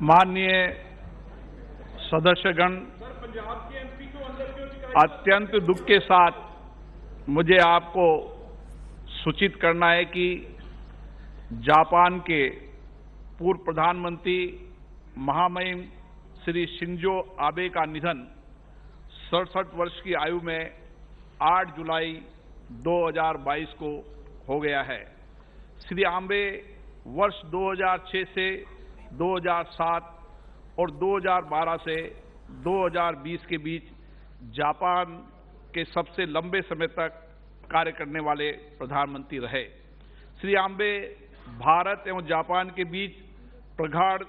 माननीय सदस्यगण, अत्यंत दुख के साथ मुझे आपको सूचित करना है कि जापान के पूर्व प्रधानमंत्री महामहिम श्री शिंजो आबे का निधन 67 वर्ष की आयु में 8 जुलाई 2022 को हो गया है। श्री आबे वर्ष 2006 से 2007 और 2012 से 2020 के बीच जापान के सबसे लंबे समय तक कार्य करने वाले प्रधानमंत्री रहे। श्री आबे भारत एवं जापान के बीच प्रगाढ़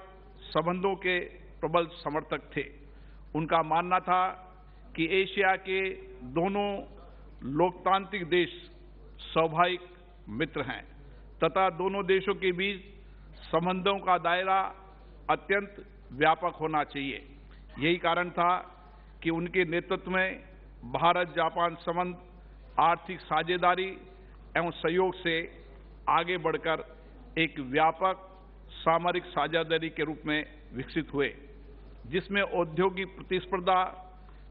संबंधों के प्रबल समर्थक थे। उनका मानना था कि एशिया के दोनों लोकतांत्रिक देश स्वाभाविक मित्र हैं तथा दोनों देशों के बीच संबंधों का दायरा अत्यंत व्यापक होना चाहिए। यही कारण था कि उनके नेतृत्व में भारत जापान संबंध आर्थिक साझेदारी एवं सहयोग से आगे बढ़कर एक व्यापक सामरिक साझेदारी के रूप में विकसित हुए, जिसमें औद्योगिक प्रतिस्पर्धा,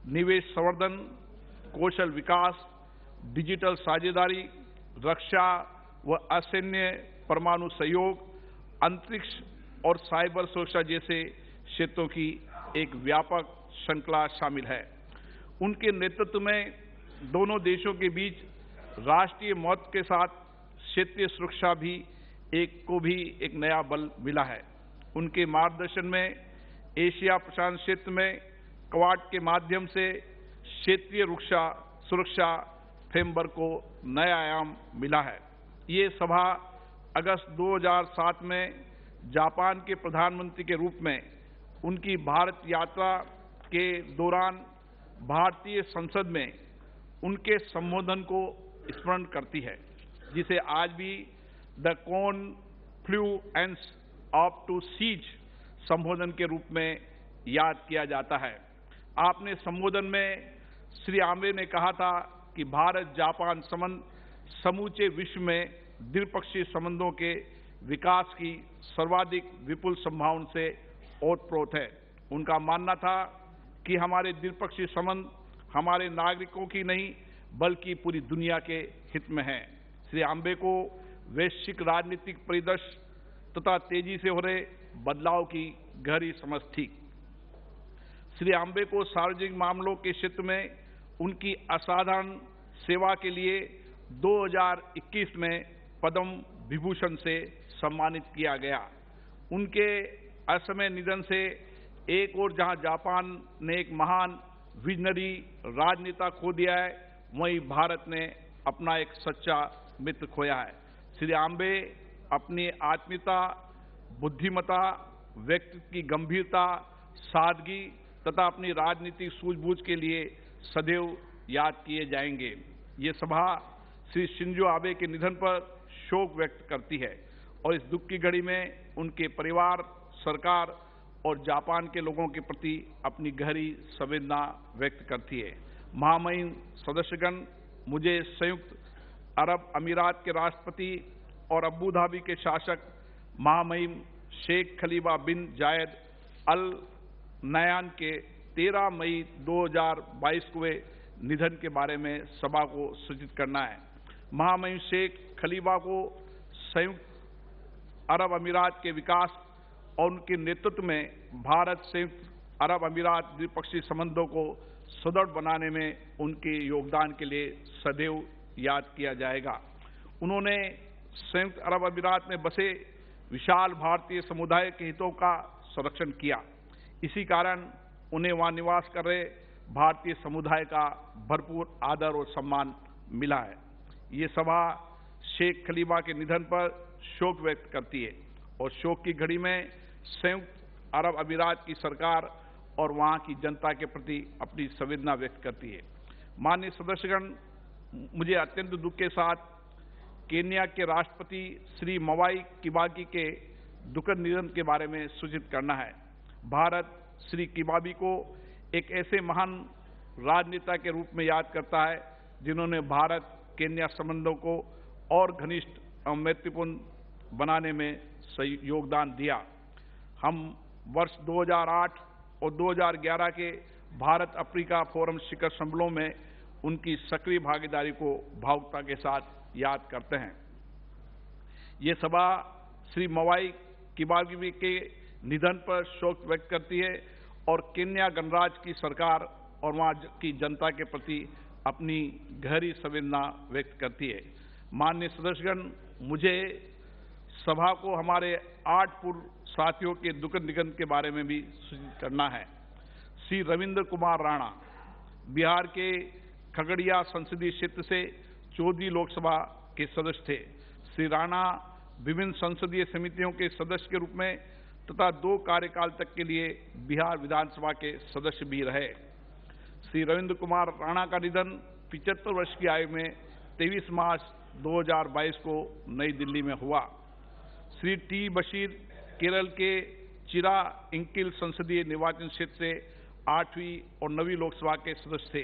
निवेश संवर्धन, कौशल विकास, डिजिटल साझेदारी, रक्षा व असैन्य परमाणु सहयोग, अंतरिक्ष और साइबर सुरक्षा जैसे क्षेत्रों की एक व्यापक श्रृंखला शामिल है। उनके नेतृत्व में दोनों देशों के बीच राष्ट्रीय महत्व के साथ क्षेत्रीय सुरक्षा भी एक नया बल मिला है। उनके मार्गदर्शन में एशिया प्रशांत क्षेत्र में क्वाड के माध्यम से क्षेत्रीय सुरक्षा फ्रेमवर्क को नया आयाम मिला है। ये सभा अगस्त 2007 में जापान के प्रधानमंत्री के रूप में उनकी भारत यात्रा के दौरान भारतीय संसद में उनके संबोधन को स्मरण करती है, जिसे आज भी the confluence of two seas संबोधन के रूप में याद किया जाता है। आपने संबोधन में श्री आबे ने कहा था कि भारत जापान संबंध समूचे विश्व में द्विपक्षीय संबंधों के विकास की सर्वाधिक विपुल संभावना से ओतप्रोत है। उनका मानना था कि हमारे द्विपक्षीय संबंध हमारे नागरिकों की नहीं बल्कि पूरी दुनिया के हित में है। श्री आबे को वैश्विक राजनीतिक परिदृश्य तथा तेजी से हो रहे बदलाव की गहरी समझ थी। श्री आबे को सार्वजनिक मामलों के क्षेत्र में उनकी असाधारण सेवा के लिए 2021 में पद्म विभूषण से सम्मानित किया गया। उनके असमय निधन से एक और जहां जापान ने एक महान विजनरी राजनेता खो दिया है, वहीं भारत ने अपना एक सच्चा मित्र खोया है। श्री आबे अपनी आत्मीयता, बुद्धिमता, व्यक्तित्व की गंभीरता, सादगी तथा अपनी राजनीतिक सूझबूझ के लिए सदैव याद किए जाएंगे। ये सभा श्री शिंजो आबे के निधन पर शोक व्यक्त करती है और इस दुख की घड़ी में उनके परिवार, सरकार और जापान के लोगों के प्रति अपनी गहरी संवेदना व्यक्त करती है। महामहिम सदस्यगण, मुझे संयुक्त अरब अमीरात के राष्ट्रपति और अबू धाबी के शासक महामहिम शेख खलीफा बिन जायद अल नयान के 13 मई 2022 को हुए निधन के बारे में सभा को सूचित करना है। महामहिम शेख खलीफा को संयुक्त अरब अमीरात के विकास और उनके नेतृत्व में भारत संयुक्त अरब अमीरात द्विपक्षीय संबंधों को सुदृढ़ बनाने में उनके योगदान के लिए सदैव याद किया जाएगा। उन्होंने संयुक्त अरब अमीरात में बसे विशाल भारतीय समुदाय के हितों का संरक्षण किया। इसी कारण उन्हें वहां निवास कर रहे भारतीय समुदाय का भरपूर आदर और सम्मान मिला है। ये सभा शेख खलीफा के निधन पर शोक व्यक्त करती है और शोक की घड़ी में संयुक्त अरब अमीरात की सरकार और वहां की जनता के प्रति अपनी संवेदना व्यक्त करती है। माननीय सदस्यगण, मुझे अत्यंत दुख के साथ केन्या के राष्ट्रपति श्री मवाई किबाकी के दुखद निधन के बारे में सूचित करना है। भारत श्री किबाकी को एक ऐसे महान राजनेता के रूप में याद करता है जिन्होंने भारत केन्या संबंधों को और घनिष्ठ और मैत्रीपूर्ण बनाने में सही योगदान दिया। हम वर्ष 2008 और 2011 के भारत अफ्रीका फोरम शिखर सम्मेलनों में उनकी सक्रिय भागीदारी को भावुकता के साथ याद करते हैं। ये सभा श्री मवाई किबागी के निधन पर शोक व्यक्त करती है और केन्या गणराज्य की सरकार और वहां की जनता के प्रति अपनी गहरी संवेदना व्यक्त करती है। माननीय सदस्यगण, मुझे सभा को हमारे 8 पूर्व साथियों के दुखद निधन के बारे में भी सूचित करना है। श्री रविंद्र कुमार राणा बिहार के खगड़िया संसदीय क्षेत्र से 14वीं लोकसभा के सदस्य थे। श्री राणा विभिन्न संसदीय समितियों के सदस्य के रूप में तथा 2 कार्यकाल तक के लिए बिहार विधानसभा के सदस्य भी रहे। श्री रविंद्र कुमार राणा का निधन 75 वर्ष की आयु में 23 मार्च 2022 को नई दिल्ली में हुआ। श्री टी बशीर केरल के चिरा इंकिल संसदीय निर्वाचन क्षेत्र से 8वीं और 9वीं लोकसभा के सदस्य थे।